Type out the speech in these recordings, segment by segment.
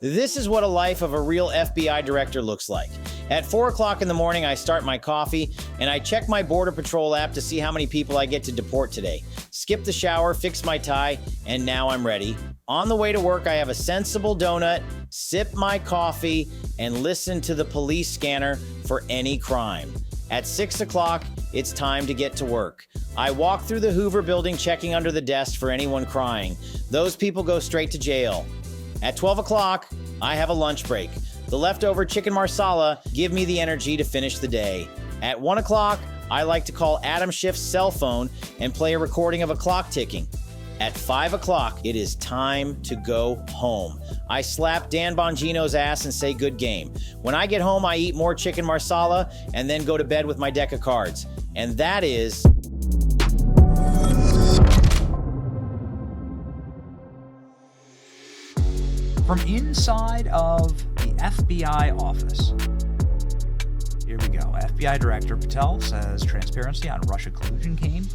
This is what a life of a real FBI director looks like. At 4 o'clock in the morning, I start my coffee, and I check my Border Patrol app to see how many people I get to deport today. Skip the shower, fix my tie, and now I'm ready. On the way to work, I have a sensible donut, sip my coffee, and listen to the police scanner for any crime. At 6 o'clock, it's time to get to work. I walk through the Hoover building checking under the desk for anyone crying. Those people go straight to jail. At 12 o'clock, I have a lunch break. The leftover chicken marsala give me the energy to finish the day. At 1 o'clock, I like to call Adam Schiff's cell phone and play a recording of a clock ticking. At 5 o'clock, it is time to go home. I slap Dan Bongino's ass and say good game. When I get home, I eat more chicken marsala and then go to bed with my deck of cards. And that is... From inside of the FBI office. Here we go. FBI Director Patel says transparency on Russia collusion claim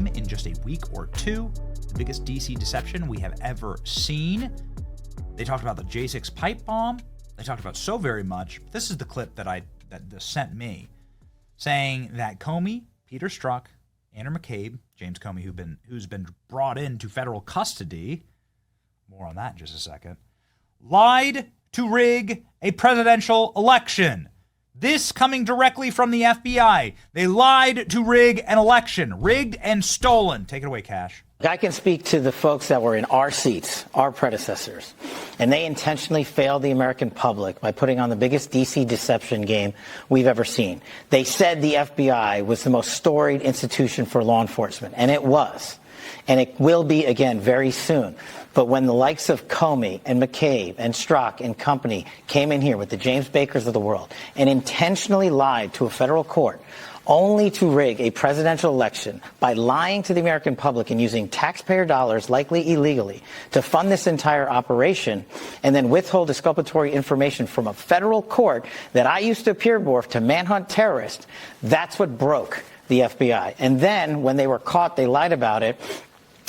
in just a week or two. The biggest DC deception we have ever seen. They talked about the J6 pipe bomb. They talked about so very much. This is the clip that sent me, saying that Comey, Peter Strzok, Andrew McCabe, James Comey, who's been brought into federal custody, more on that in just a second, lied to rig a presidential election. This coming directly from the FBI. They lied to rig an election. Rigged and stolen. Take it away, Kash. I can speak to the folks that were in our seats, our predecessors, and they intentionally failed the American public by putting on the biggest DC deception game we've ever seen. They said the FBI was the most storied institution for law enforcement, and it was. And it will be again very soon. But when the likes of Comey and McCabe and Strzok and company came in here with the James Bakers of the world and intentionally lied to a federal court only to rig a presidential election by lying to the American public and using taxpayer dollars, likely illegally, to fund this entire operation and then withhold exculpatory information from a federal court that I used to appear before to manhunt terrorists, that's what broke the FBI. And then when they were caught, they lied about it.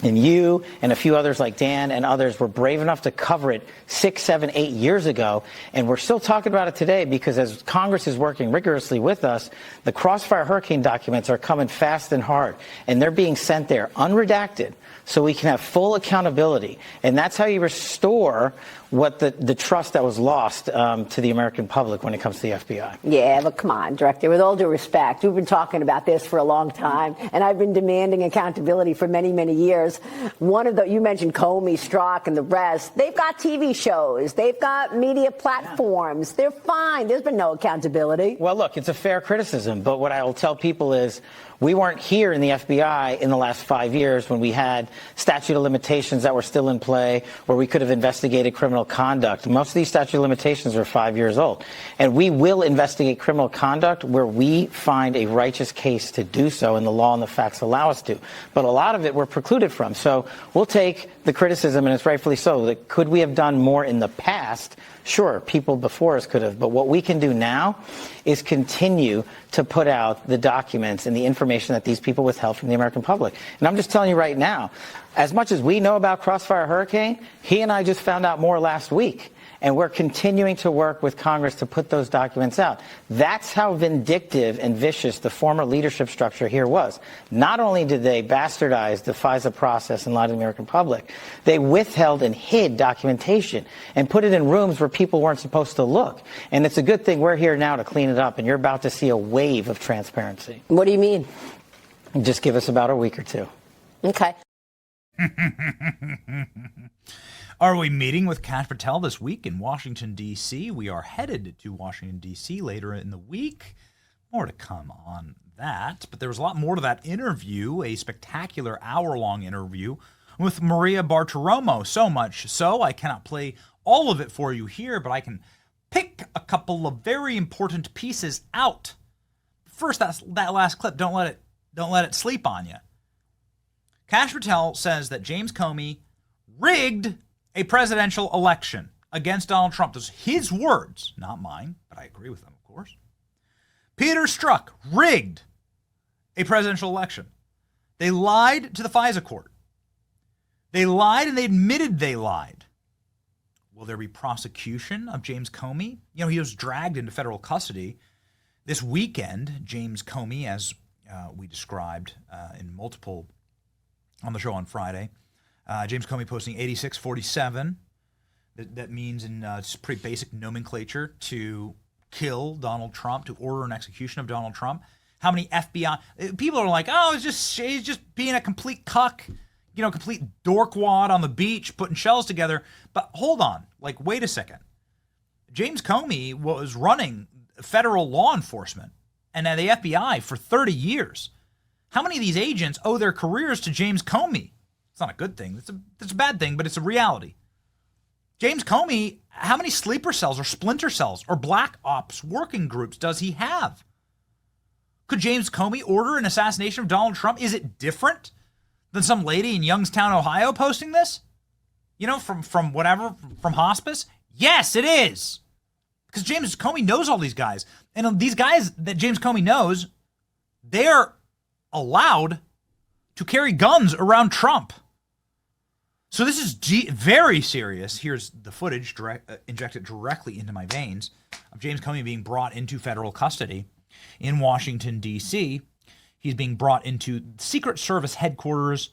And you and a few others like Dan and others were brave enough to cover it 6, 7, 8 years ago. And we're still talking about it today because as Congress is working rigorously with us, the Crossfire Hurricane documents are coming fast and hard. And they're being sent there unredacted so we can have full accountability. And that's how you restore what the trust that was lost to the American public when it comes to the FBI. Yeah, but come on, Director, with all due respect, we've been talking about this for a long time, and I've been demanding accountability for many, many years. You mentioned Comey, Strzok, and the rest. They've got TV shows. They've got media platforms. They're fine. There's been no accountability. Well, look, it's a fair criticism, but what I will tell people is we weren't here in the FBI in the last 5 years when we had statute of limitations that were still in play, where we could have investigated criminal conduct. Most of these statute of limitations are 5 years old. And we will investigate criminal conduct where we find a righteous case to do so, and the law and the facts allow us to. But a lot of it we're precluded from. So we'll take the criticism, and it's rightfully so. That could we have done more in the past? Sure, people before us could have. But what we can do now is continue to put out the documents and the information that these people withheld from the American public. And I'm just telling you right now, as much as we know about Crossfire Hurricane, he and I just found out more last week. And we're continuing to work with Congress to put those documents out. That's how vindictive and vicious the former leadership structure here was. Not only did they bastardize the FISA process and lie to the American public, they withheld and hid documentation and put it in rooms where people weren't supposed to look. And it's a good thing we're here now to clean it up, and you're about to see a wave of transparency. What do you mean? Just give us about a week or two. Okay. Are we meeting with Kash Patel this week in Washington, D.C.? We are headed to Washington, D.C. later in the week. More to come on that. But there was a lot more to that interview, a spectacular hour-long interview with Maria Bartiromo. So much so I cannot play all of it for you here, but I can pick a couple of very important pieces out. First, that last clip, don't let it sleep on you. Kash Patel says that James Comey rigged a presidential election against Donald Trump. Those are his words, not mine, but I agree with them, of course. Peter Strzok rigged a presidential election. They lied to the FISA court. They lied and they admitted they lied. Will there be prosecution of James Comey? You know, he was dragged into federal custody this weekend. James Comey, as we described in multiple on the show on Friday, James Comey posting 8647. That means in pretty basic nomenclature to kill Donald Trump, to order an execution of Donald Trump. How many FBI people are like, oh, he's just being a complete cuck, you know, complete dorkwad on the beach putting shells together. But hold on, like, wait a second. James Comey was running federal law enforcement and the FBI for 30 years. How many of these agents owe their careers to James Comey? It's not a good thing. It's a bad thing, but it's a reality. James Comey, how many sleeper cells or splinter cells or black ops working groups does he have? Could James Comey order an assassination of Donald Trump? Is it different than some lady in Youngstown, Ohio posting this? You know, from hospice? Yes, it is. Because James Comey knows all these guys. And these guys that James Comey knows, they're allowed to carry guns around Trump. So this is very serious. Here's the footage injected directly into my veins of James Comey being brought into federal custody in Washington, D.C. He's being brought into Secret Service headquarters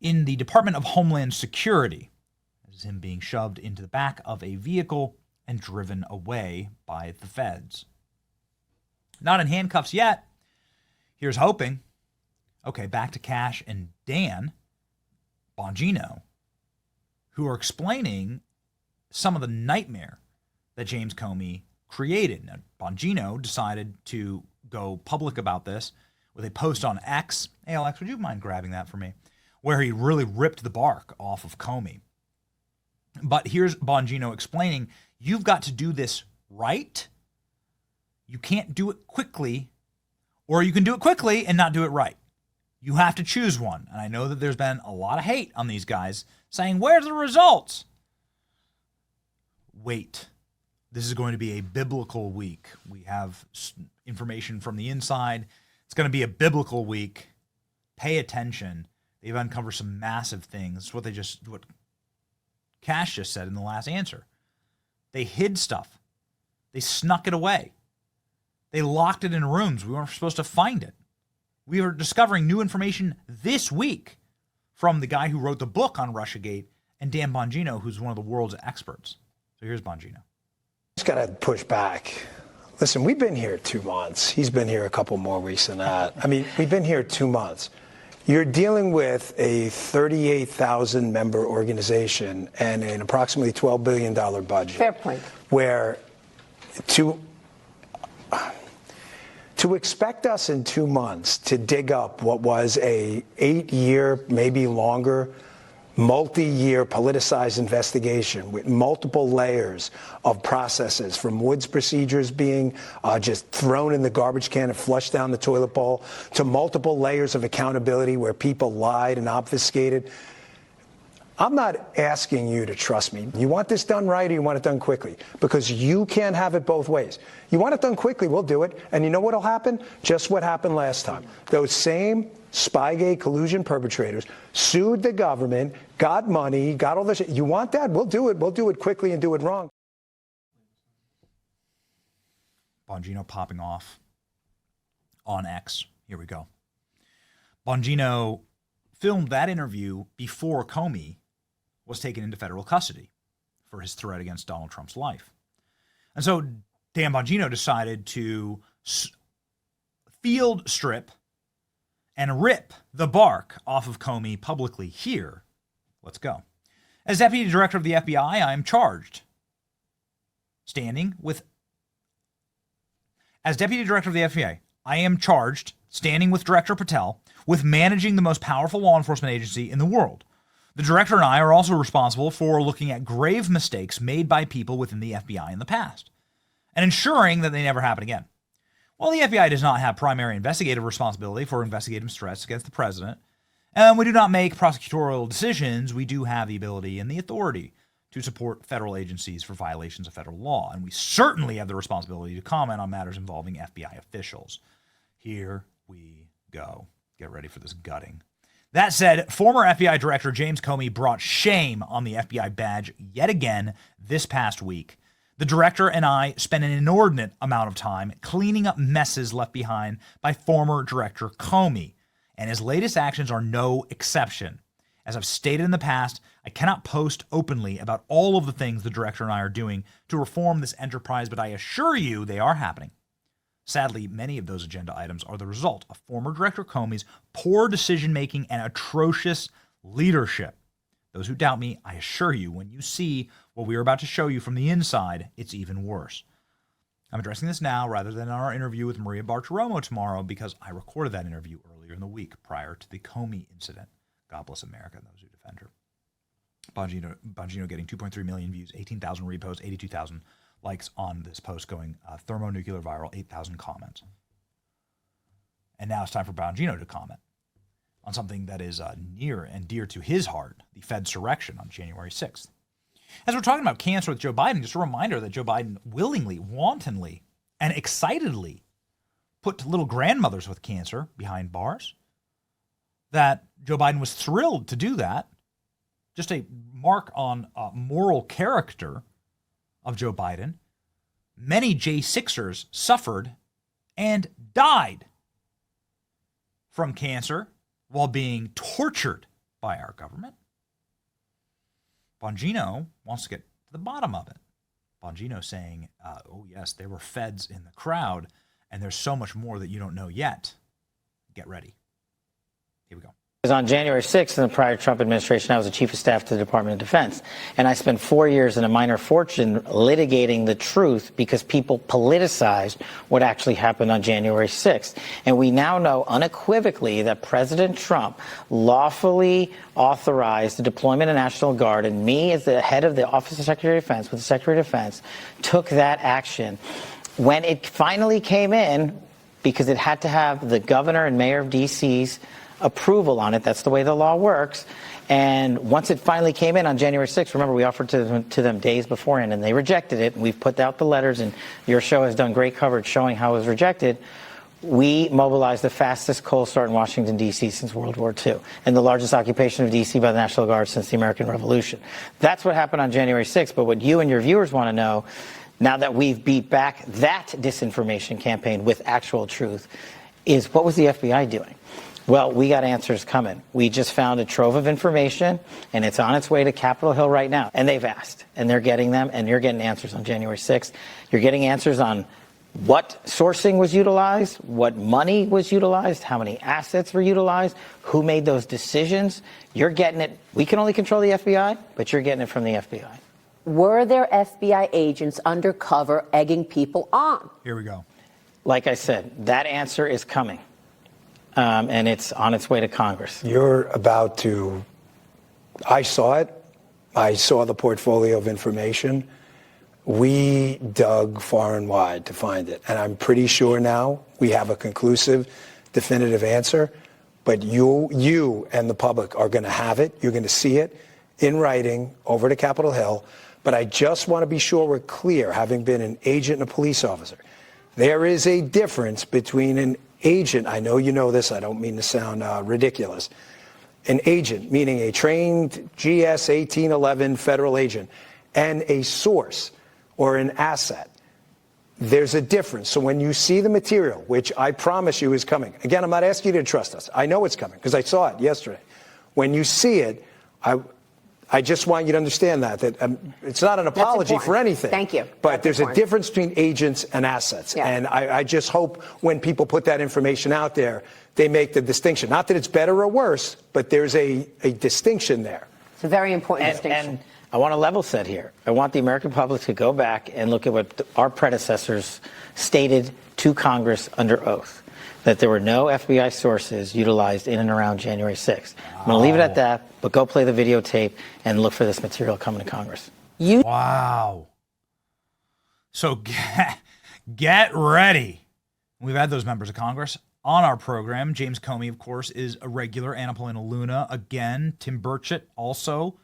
in the Department of Homeland Security. This is him being shoved into the back of a vehicle and driven away by the feds. Not in handcuffs yet. Here's hoping. Okay, back to Kash and Dan Bongino, who are explaining some of the nightmare that James Comey created. Now, Bongino decided to go public about this with a post on X. Hey, Alex, would you mind grabbing that for me? Where he really ripped the bark off of Comey. But here's Bongino explaining, you've got to do this right. You can't do it quickly, or you can do it quickly and not do it right. You have to choose one. And I know that there's been a lot of hate on these guys saying, where's the results? Wait. This is going to be a biblical week. We have information from the inside. It's going to be a biblical week. Pay attention. They've uncovered some massive things. What Kash just said in the last answer. They hid stuff. They snuck it away. They locked it in rooms. We weren't supposed to find it. We are discovering new information this week from the guy who wrote the book on Russiagate and Dan Bongino, who's one of the world's experts. So here's Bongino. Just got to push back. Listen, we've been here 2 months. He's been here a couple more weeks than that. I mean, we've been here 2 months. You're dealing with a 38,000 member organization and an approximately $12 billion budget. Fair point. Where to expect us in 2 months to dig up what was a 8-year, maybe longer, multi-year politicized investigation with multiple layers of processes, from Woods procedures being just thrown in the garbage can and flushed down the toilet bowl, to multiple layers of accountability where people lied and obfuscated. I'm not asking you to trust me. You want this done right or you want it done quickly? Because you can't have it both ways. You want it done quickly, we'll do it. And you know what'll happen? Just what happened last time. Those same Spygate collusion perpetrators sued the government, got money, got all this shit. You want that? We'll do it. We'll do it quickly and do it wrong. Bongino popping off on X. Here we go. Bongino filmed that interview before Comey was taken into federal custody for his threat against Donald Trump's life. And so Dan Bongino decided to field strip and rip the bark off of Comey publicly here. Let's go. As Deputy Director of the FBI, I am charged As Deputy Director of the FBI, I am charged, standing with Director Patel, with managing the most powerful law enforcement agency in the world. The director and I are also responsible for looking at grave mistakes made by people within the FBI in the past and ensuring that they never happen again. While the FBI does not have primary investigative responsibility for investigating threats against the president, and we do not make prosecutorial decisions, we do have the ability and the authority to support federal agencies for violations of federal law, and we certainly have the responsibility to comment on matters involving FBI officials. Here we go. Get ready for this gutting. That said, former FBI Director James Comey brought shame on the FBI badge yet again this past week. The director and I spent an inordinate amount of time cleaning up messes left behind by former Director Comey, and his latest actions are no exception. As I've stated in the past, I cannot post openly about all of the things the director and I are doing to reform this enterprise, but I assure you they are happening. Sadly, many of those agenda items are the result of former Director Comey's poor decision-making and atrocious leadership. Those who doubt me, I assure you, when you see what we are about to show you from the inside, it's even worse. I'm addressing this now rather than in our interview with Maria Bartiromo tomorrow because I recorded that interview earlier in the week prior to the Comey incident. God bless America and those who defend her. Bongino getting 2.3 million views, 18,000 reposts, 82,000 likes on this post going thermonuclear viral, 8,000 comments. And now it's time for Bongino to comment on something that is near and dear to his heart, the Fedsurrection on January 6th. As we're talking about cancer with Joe Biden, just a reminder that Joe Biden willingly, wantonly, and excitedly put little grandmothers with cancer behind bars, that Joe Biden was thrilled to do that. Just a mark on moral character of Joe Biden. Many J6ers suffered and died from cancer while being tortured by our government. Bongino wants to get to the bottom of it. Bongino saying, oh yes, there were feds in the crowd, and there's so much more that you don't know yet. Get ready. Here we go. On January 6th, in the prior Trump administration, I was the chief of staff to the Department of Defense. And I spent 4 years in a minor fortune litigating the truth because people politicized what actually happened on January 6th. And we now know unequivocally that President Trump lawfully authorized the deployment of National Guard. And me, as the head of the Office of Secretary of Defense, with the Secretary of Defense, took that action. When it finally came in, because it had to have the governor and mayor of D.C.'s approval on it. That's the way the law works. And once it finally came in on January 6th, remember, we offered to them days beforehand, and they rejected it. We've put out the letters, and your show has done great coverage showing how it was rejected. We mobilized the fastest cold start in Washington, D.C. since World War II, and the largest occupation of D.C. by the National Guard since the American Revolution. That's what happened on January 6th. But what you and your viewers want to know, now that we've beat back that disinformation campaign with actual truth, is what was the FBI doing? Well, we got answers coming. We just found a trove of information, and it's on its way to Capitol Hill right now. And they've asked, and they're getting them, and you're getting answers on January 6th. You're getting answers on what sourcing was utilized, what money was utilized, how many assets were utilized, who made those decisions. You're getting it. We can only control the FBI, but you're getting it from the FBI. Were there FBI agents undercover egging people on? Here we go. Like I said, that answer is coming. And it's on its way to Congress. You're about to, I saw it. I saw the portfolio of information. We dug far and wide to find it. And I'm pretty sure now we have a conclusive, definitive answer. But you and the public are going to have it. You're going to see it in writing over to Capitol Hill. But I just want to be sure we're clear, having been an agent and a police officer. There is a difference between an agent, I know you know this, I don't mean to sound ridiculous. An agent, meaning a trained GS 1811 federal agent, and a source or an asset. There's a difference. So when you see the material, which I promise you is coming, again, I'm not asking you to trust us. I know it's coming because I saw it yesterday. When you see it, I just want you to understand that it's not an apology for anything. Thank you. But there's a difference between agents and assets. Yeah. And I just hope when people put that information out there, they make the distinction. Not that it's better or worse, but there's a distinction there. It's a very important distinction. And I want to level set here. I want the American public to go back and look at what our predecessors stated to Congress under oath, that there were no FBI sources utilized in and around January 6th. I'm going to leave it at that, but go play the videotape and look for this material coming to Congress. Wow. So get ready. We've had those members of Congress on our program. James Comey, of course, is a regular. Anna Paulina Luna, again. Tim Burchett, also.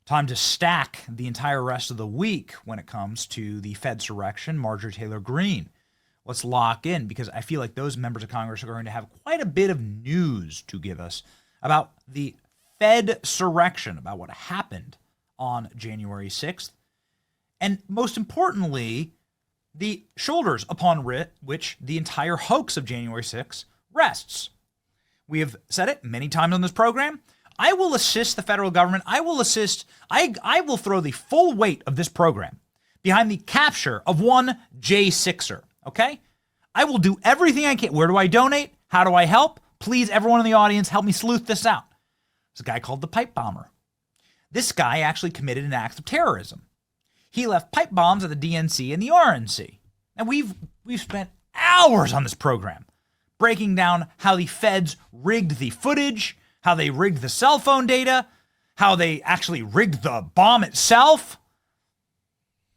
Time to stack the entire rest of the week when it comes to the Fedsurrection. Marjorie Taylor Greene. Let's lock in, because I feel like those members of Congress are going to have quite a bit of news to give us about the Fed-surrection, about what happened on January 6th, and most importantly, the shoulders upon which the entire hoax of January 6th rests. We have said it many times on this program. I will assist the federal government. I will throw the full weight of this program behind the capture of one J6er, okay? I will do everything I can. Where do I donate? How do I help? Please, everyone in the audience, help me sleuth this out. There's a guy called the Pipe Bomber. This guy actually committed an act of terrorism. He left pipe bombs at the DNC and the RNC. And we've spent hours on this program breaking down how the feds rigged the footage, how they rigged the cell phone data, how they actually rigged the bomb itself,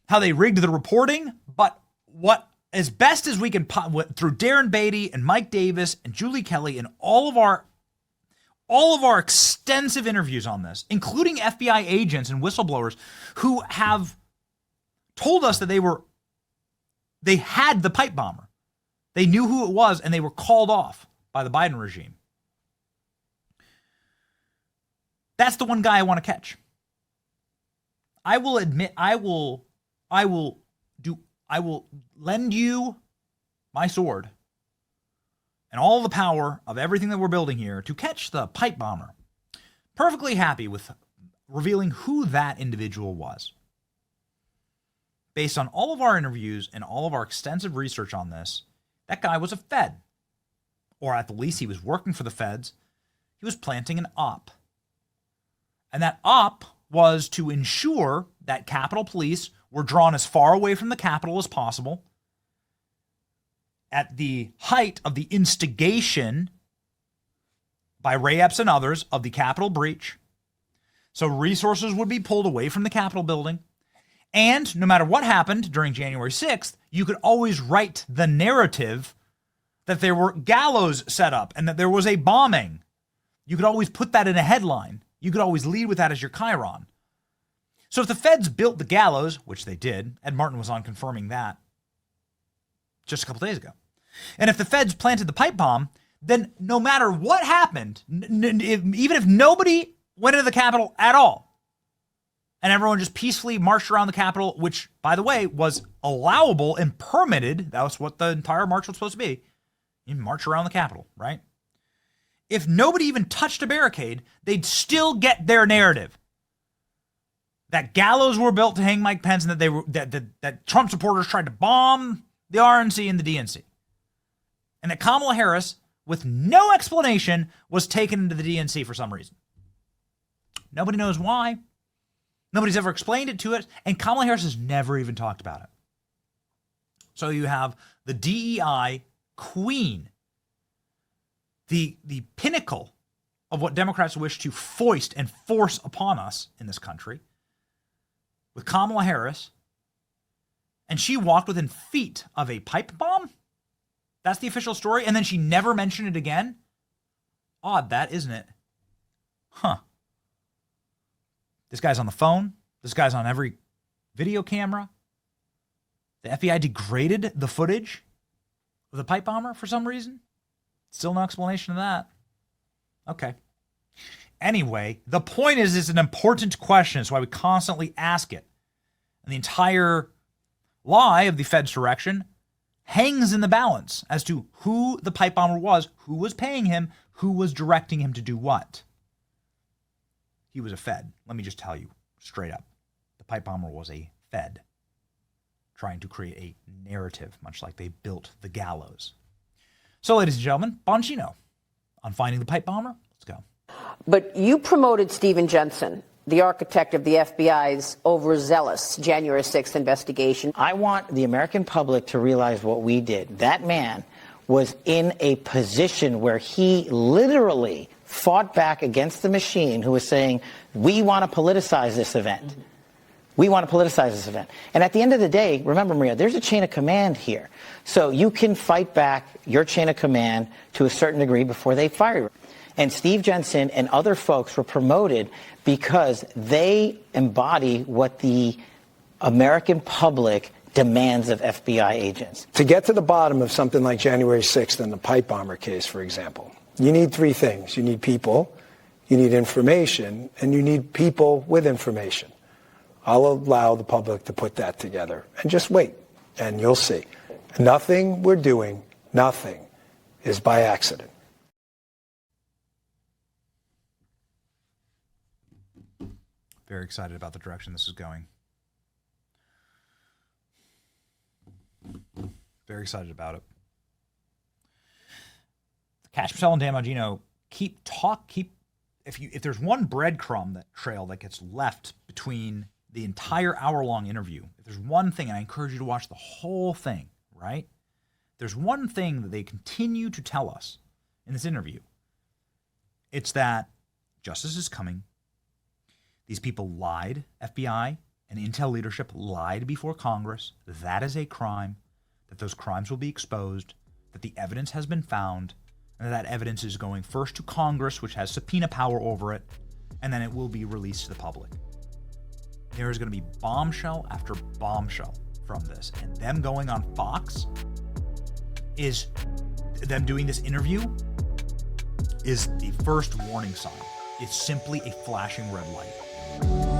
how they rigged the reporting. But what, as best as we can, through Darren Beatty and Mike Davis and Julie Kelly and all of our extensive interviews on this, including FBI agents and whistleblowers who have told us that they had the pipe bomber. They knew who it was, and they were called off by the Biden regime. That's the one guy I want to catch. I will admit, I will lend you my sword and all the power of everything that we're building here to catch the pipe bomber. Perfectly happy with revealing who that individual was. Based on all of our interviews and all of our extensive research on this, that guy was a Fed. Or at the least, he was working for the feds. He was planting an op. And that op was to ensure that Capitol Police were drawn as far away from the Capitol as possible at the height of the instigation by Ray Epps and others of the Capitol breach. So resources would be pulled away from the Capitol building. And no matter what happened during January 6th, you could always write the narrative that there were gallows set up and that there was a bombing. You could always put that in a headline. You could always lead with that as your chyron. So if the feds built the gallows, which they did, Ed Martin was on confirming that just a couple days ago. And if the feds planted the pipe bomb, then no matter what happened, even if nobody went into the Capitol at all, and everyone just peacefully marched around the Capitol, which, by the way, was allowable and permitted. That was what the entire march was supposed to be. You march around the Capitol, right? If nobody even touched a barricade, they'd still get their narrative. That gallows were built to hang Mike Pence and that Trump supporters tried to bomb the RNC and the DNC. And that Kamala Harris, with no explanation, was taken into the DNC for some reason. Nobody knows why. Nobody's ever explained it to us, and Kamala Harris has never even talked about it. So you have the DEI queen, the pinnacle of what Democrats wish to foist and force upon us in this country, with Kamala Harris, and she walked within feet of a pipe bomb? That's the official story, and then she never mentioned it again? Odd that, isn't it? Huh. This guy's on the phone. This guy's on every video camera. The FBI degraded the footage of the pipe bomber for some reason. Still no explanation of that. Okay. Anyway, the point is it's an important question. It's why we constantly ask it. And the entire lie of the Fed's direction hangs in the balance as to who the pipe bomber was, who was paying him, who was directing him to do what. He was a Fed. Let me just tell you straight up. The pipe bomber was a Fed trying to create a narrative, much like they built the gallows. So, ladies and gentlemen, Bongino on finding the pipe bomber. Let's go. But you promoted Stephen Jensen, the architect of the FBI's overzealous January 6th investigation. I want the American public to realize what we did. That man was in a position where he literally fought back against the machine who was saying, we want to politicize this event. We want to politicize this event. And at the end of the day, remember, Maria, there's a chain of command here. So you can fight back your chain of command to a certain degree before they fire you. And Steve Jensen and other folks were promoted because they embody what the American public demands of FBI agents. To get to the bottom of something like January 6th and the pipe bomber case, for example, you need three things. You need people, you need information, and you need people with information. I'll allow the public to put that together. And just wait, and you'll see. Nothing we're doing, nothing, is by accident. Very excited about the direction this is going. Very excited about it. Kash, Patel, and Dan Bongino keep. If there's one breadcrumb trail that gets left between the entire hour-long interview, if there's one thing, and I encourage you to watch the whole thing, right? There's one thing that they continue to tell us in this interview. It's that justice is coming. These people lied, FBI and Intel leadership lied before Congress. That is a crime, that those crimes will be exposed, that the evidence has been found, and that evidence is going first to Congress, which has subpoena power over it, and then it will be released to the public. There is going to be bombshell after bombshell from this. And them going on Fox is, them doing this interview is the first warning sign. It's simply a flashing red light.